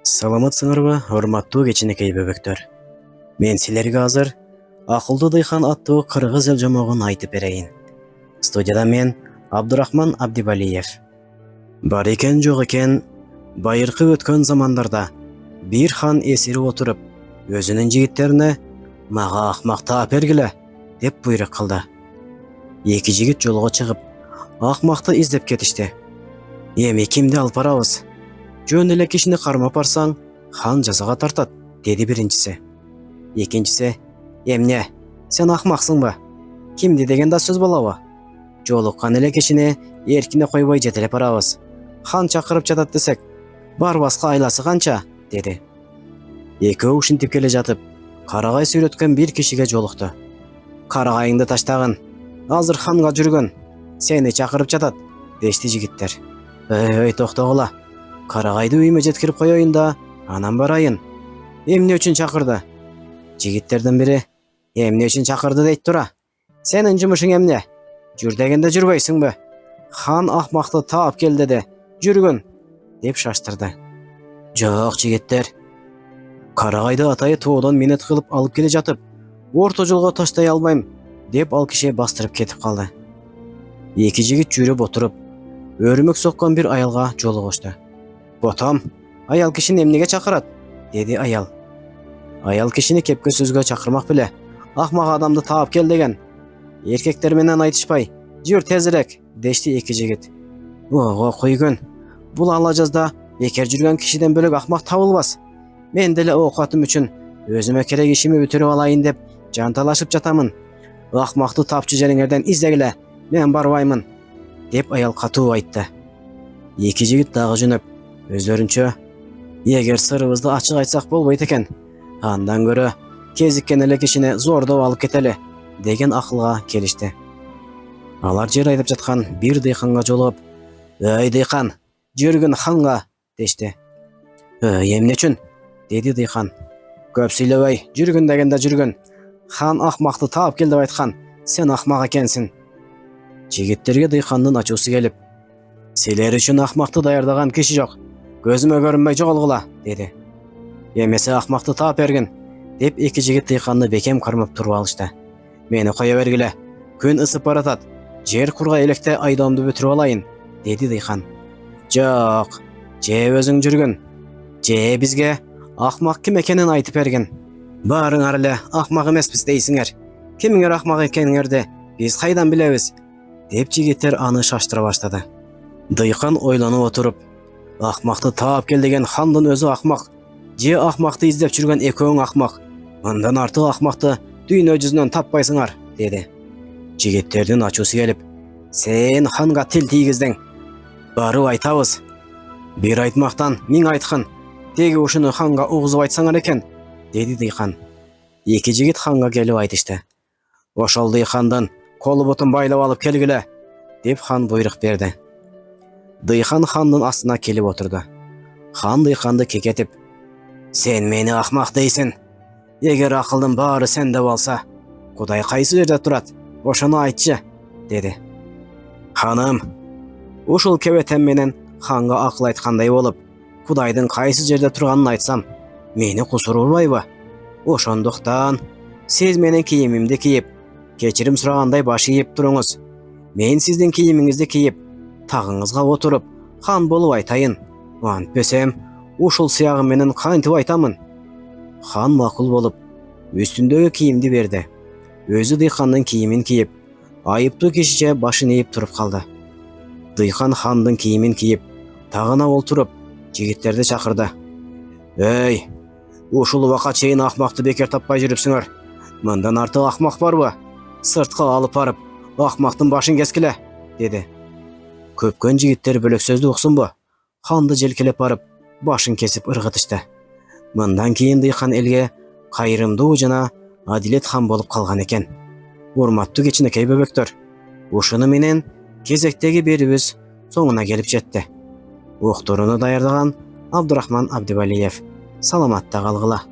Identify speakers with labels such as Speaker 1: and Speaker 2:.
Speaker 1: Саламатсыңарбы, урматтуу кечинекей бөбөктөр. Мен силерге азыр Акылдуу Дыйхан аттуу кыргыз эл жомогун айтып берейин. Студияда мен Абдурахман Абдибалиев. Бар экен жок экен, байыркы өткөн замандарда бир хан эсирип отуруп, өзүнүн жигиттерине "Мага акмак таап бергиле" деп буйрук кылды. Эки жигит жолго чыгып, акмакты издеп кетишти. Эми кимди алып барабыз? Жөн эле кишини кармап барсаң, хан жазага тартат, деди биринчиси. Экинчиси: "Эмне? Сен акмаксыңбы? Кимди деген да сөз болобу? Жолуккан эле кишини эркине койбой жетелеп барабыз. Хан чакырып жатат десек, барбаска айласы канча?" деди. Экөө ушинтип келе жатып, карагай сүйлөткөн бир кишиге жолукту. "Карагайыңды таштагын, азыр ханга жүргөн, сени чакырып жатат", дешти жигиттер. "Ой, токтогула. Карагайды үйүмө жеткирип коеюн да, анан барайын. Эмне үчүн чакырды?" Жигиттерден бири: "Эмне үчүн чакырды дейт тура? Сенин жумушуң эмне? Жүр дегенде жүрбөйсүңбү? Хан акмакты таап кел деди. Жүргүн", деп шаштырды. "Жок, жигиттер. Карагайды атайы тоодон минет кылып алып келе жатып, орто жолго таштай албайм", деп ал киши бастырып кетип калды. Эки жигит жүрүп отуруп, өрүмөк соккон бир аялга жолугушту. "Ботом, аял кишини эмнеге чакырат?" деди аял. "Аял кишини кепке сөзгө чакырмак беле. Акмак адамды таап кел деген. Эркектер менен айтышпай, жүр тезирээк", дешти эки жигит. "Ого, койгөн. Бул ала жазда бекер жүргөн кишиден бөлөк акмак табылбас. Мен деле оокатым үчүн өзүмө керек ишими бүтүрүп алайын деп жанталашып жатамын. Акмакты тапчу жериңерден издегиле, мен барбаймын", деп аял катуу айтты. Эки жигит дагы жөнөп, өздөрүнчө: "Эгер сырыбызды ачык айтсак болбойт экен, андан көрө кезиккен эле кишини зордоп алып кетели", деген акылга келишти. Алар жер айдап жаткан бир дыйканга жолугуп: "Ой, дыйкан, жүргүн ханга", дешти. "Эмне үчүн?" деди дыйкан. "Көп сүйлөбөй, жүргүн дегенде жүргүн. Хан акмакты таап кел деп айткан, сен акмак экенсиң". Жигиттерге дыйкандын ачуусу келип: "Силер үчүн акмакты даярдаган киши жок. Көзүмө көрүнбөй жоголгула", деди. "Эмесе акмакты таап бергин", деп эки жигит дыйканды бекем кармап туруп алышты. "Мени кое бергиле. Күн ысып баратат. Жер кургай электе айдоомду бүтүрүп алайын", деди дыйкан. "Жок, же өзүң жүргүн, же бизге акмак ким экенин айтып бергин. Баарыңар эле акмак эмеспиз дейсиңер. Кимиңер акмак экениңерди биз кайдан билебиз?" деп жигиттер аны шаштыра баштады. Дыйкан ойлонуп отуруп: "Акмакты таап кел деген хандын өзү акмак, же акмакты издеп жүргөн экөөң акмак. Мындан артык акмакты дүйнө жүзүнөн таппайсыңар", деди. Жигиттердин ачуусу келип: "Сен ханга тил тийгиздиң. Барып айтабыз. Бир айтмактан миң айткын. Теги ушуну ханга угузуп айтсаңар экен", деди дыйкан. Эки жигит ханга келип айтышты. "Ошол дыйкандын колу бутун байлап алып келгиле", деп хан буйрук берди. Дыйкан хандын астына келип отурду. Хан дыйканды кекетип: "Сен мени акмак дейсиң. Эгер акылдын баары сенде болса, Кудай кайсы жерде турат? Ошону айтчы", деди. "Ханым, ушул кебетем менен ханга акыл айткандай болуп, Кудайдын кайсы жерде турганын айтсам, мени кусур урбайбы? Ошондуктан сиз менин кийимимди кийип, кечирим сурагандай баш ийип туруңуз. Мен сиздин кийимиңизди кийип, тагыңызга отуруп, хан болуп айтайын. Антпесем, ушул сыягым менен кантип айтамын?" Хан макул болуп, үстүндөгү кийимди берди. Өзү дыйкандын кийимин кийип, айыптуу кишиче башын ийип туруп калды. Дыйкан хандын кийимин кийип, тагына олтуруп, жигиттерди чакырды. "Эй, ушул убакка чейин акмакты бекер таппай жүрүпсүңөр. Мындан артык акмак барбы? Сыртка алып барып, акмактын башын кескиле", деди. Көпкөн жигиттер бөлөк сөздү уксунбу? Ханды желкелеп барып, башын кесип ыргытышты. Мындан кийин дыйкан элге кайрымдуу жана адилет хан болуп калган экен. Урматтуу кичинекей бөбөктөр, ушуну менен кезектеги берүүбүз соңуна келип жетти. Уктурууну даярдаган Абдурахман Абдибалиев. Саламатта калгыла.